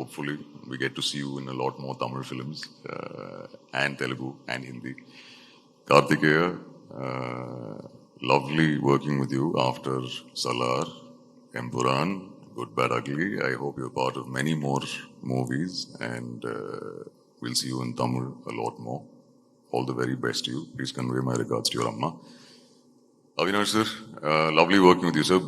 hopefully we get to see you in a lot more Tamil films and Telugu and Hindi. Karthikeya, lovely working with you after Salar, Empuran, Good Bad Ugly. I hope you're part of many more movies, and we'll see you in Tamil a lot more. All the very best to you. Please convey my regards to your Amma. Avinash sir, lovely working with you, sir.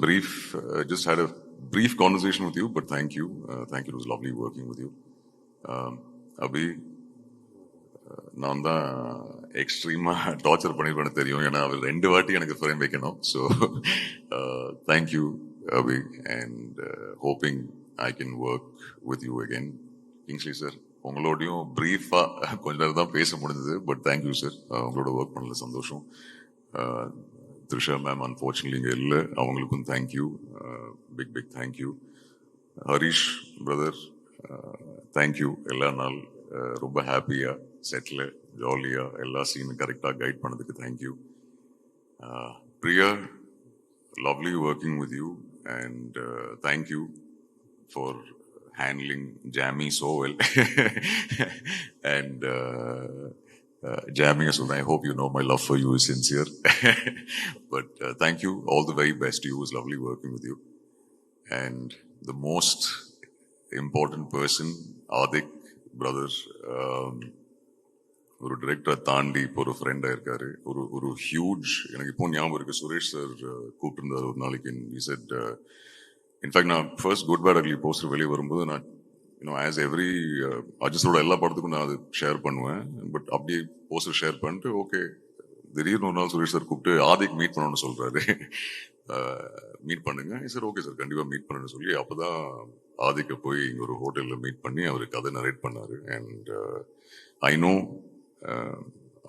Just had a brief conversation with you, but thank you. Thank you. It was lovely working with you. Abhi, நான் தான் எக்ஸ்ட்ரீமாக torture பண்ணிருப்பேன்னு தெரியும். ஏன்னா அவர் 2 வாட்டி எனக்கு frame வைக்கணும். So thank you Abhi, and hoping I can work with you again. Kingsley sir, உங்களோடையும் ப்ரீஃபாக கொஞ்ச நேரம் தான் பேச முடிஞ்சது, பட் தேங்க்யூ சார். உங்களோட ஒர்க் பண்ணல சந்தோஷம். த்ரிஷா மேம் அன்ஃபார்ச்சுனேட்லி இங்கே இல்லை, அவங்களுக்கும் thank you, big thank you. Harish brother, thank you. எல்லா நாள் ரொம்ப ஹாப்பியாக செட்டில் ஜாலியாக எல்லா சீனும் கரெக்டாக கைட் பண்ணதுக்கு thank you. Priya, lovely working with you, and thank you for handling Jammy so well. And Jammy as well, I hope you know my love for you is sincere. But thank you, all the very best to you. It was lovely working with you. And the most important person, Adik brother, ஒரு டிரெக்டரை தாண்டி இப்போ ஒரு ஃப்ரெண்டாக இருக்காரு. ஒரு huge, எனக்கு இப்போ ஞாபகம் இருக்கு, சுரேஷ் சார் கூப்பிட்டுருந்தார் ஒரு நாளைக்கு. செட் இன்ஃபேக்ட் நான் first Good Bad Ugly poster வெளியே வரும்போது நான் ஆஸ் எவ்ரி அஜிஸோட எல்லா படத்துக்கும் நான் அது ஷேர் பண்ணுவேன். பட் அப்படியே போஸ்டர் ஷேர் பண்ணிட்டு ஓகே, திடீர்னு ஒரு நாள் சுரேஷ் சார் கூப்பிட்டு ஆதிக்கு மீட் பண்ணணும்னு சொல்கிறாரு. மீட் பண்ணுங்க சார். ஓகே சார், கண்டிப்பாக மீட் பண்ணணும்னு சொல்லி அப்போதான் ஆதிக்க போய் இங்கே ஒரு ஹோட்டலில் மீட் பண்ணி அவர் கதை நரேட் பண்ணார். And I know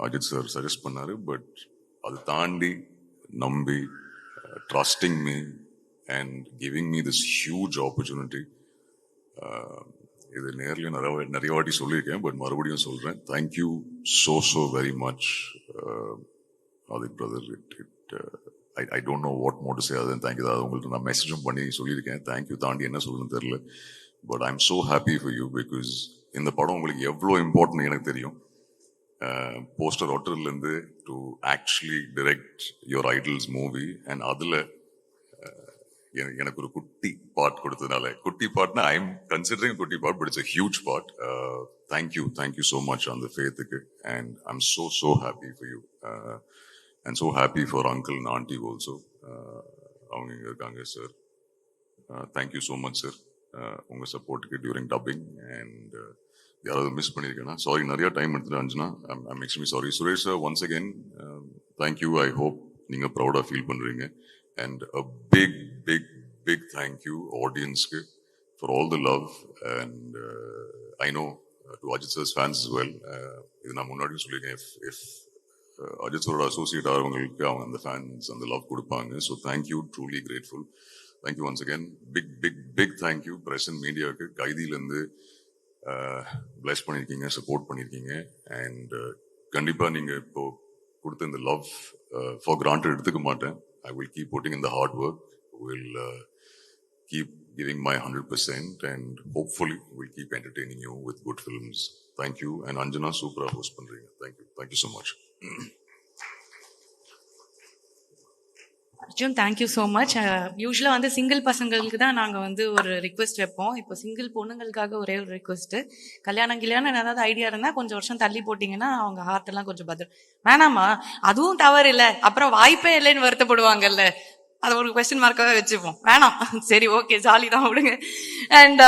Ajith sir suggest பண்ணாரு, பட் அதை தாண்டி நம்பி trusting me and giving me this huge opportunity. இது நேர்லையும் நிறைய வாட்டி சொல்லியிருக்கேன், பட் மறுபடியும் சொல்கிறேன். Thank you so very much Adhik brother. I don't know what more to say other than thank you. அதாவது உங்களுக்கு நான் மெசேஜும் பண்ணி சொல்லியிருக்கேன். தேங்க்யூ தாண்டி என்ன சொல்லணும்னு தெரியல, but I am so happy for you. Because இந்த படம் உங்களுக்கு எவ்வளோ இம்பார்ட்டன்ட் எனக்கு தெரியும். போஸ்டர் ஒட்டர்லேருந்து to actually direct your idol's movie, and அதில் எனக்கு ஒரு குட்டி பார்ட் கொடுத்ததுனால, குட்டி பார்ட்னா ஐ எம் கன்சிடரிங் குட்டி part, but it's a huge part. Thank you so much அந்த ஃபேத்துக்கு, and I'm so happy for you, and so happy for uncle and auntie also. அவங்க இங்கே இருக்காங்க sir. Thank you so much sir, உங்கள் சப்போர்ட்டுக்கு during dubbing. And யாராவது miss பண்ணியிருக்கேன்னா sorry, நிறைய time எடுத்துட்டு அஞ்சுனா I'm extremely sorry. Suresh sir, once again thank you. I hope நீங்கள் ப்ரௌடாக ஃபீல் பண்ணுறீங்க. And a big thank you ஆடியன்ஸ்க்கு for all the love. And I know to Ajith sir's fans as well. இது நான் முன்னாடியும் சொல்லியிருக்கேன், இஃப் அஜித் சாரோட அசோசியேட் ஆகிறவங்களுக்கு அவங்க அந்த ஃபேன்ஸ் அந்த லவ் கொடுப்பாங்க. So thank you, truly grateful. Thank you once again. Big thank you press and மீடியாவுக்கு. கைதியிலேருந்து பிளஸ் பண்ணியிருக்கீங்க, சப்போர்ட் பண்ணியிருக்கீங்க. அண்ட் கண்டிப்பாக நீங்கள் இப்போ கொடுத்த இந்த லவ் ஃபார் கிராண்டட் எடுத்துக்க மாட்டேன். I will keep putting in the hard work, will keep giving my 100%, and hopefully we'll keep entertaining you with good films. Thank you. And Anjana, super host pandringa. Thank you so much. Arjun, thank you so much. யூஸ்வலாக வந்து single பசங்களுக்கு தான் நாங்கள் வந்து ஒரு request வைப்போம். இப்போ single பொண்ணுங்களுக்காக ஒரே ஒரு ரிக்வெஸ்ட்டு, கல்யாணம் ஏதாவது ஐடியா இருந்தால் கொஞ்சம் வருஷம் தள்ளி போட்டிங்கன்னா அவங்க ஹார்ட்டெல்லாம் கொஞ்சம் பத்திரம். வேணாமா, அதுவும் தவறு இல்லை, அப்புறம் வாய்ப்பே இல்லைன்னு வருத்தப்படுவாங்கல்ல, அதை ஒரு கொஸ்டின் மார்க்காக வச்சுப்போம். வேணாம், சரி ஓகே, ஜாலி தான் விடுங்க. அண்ட்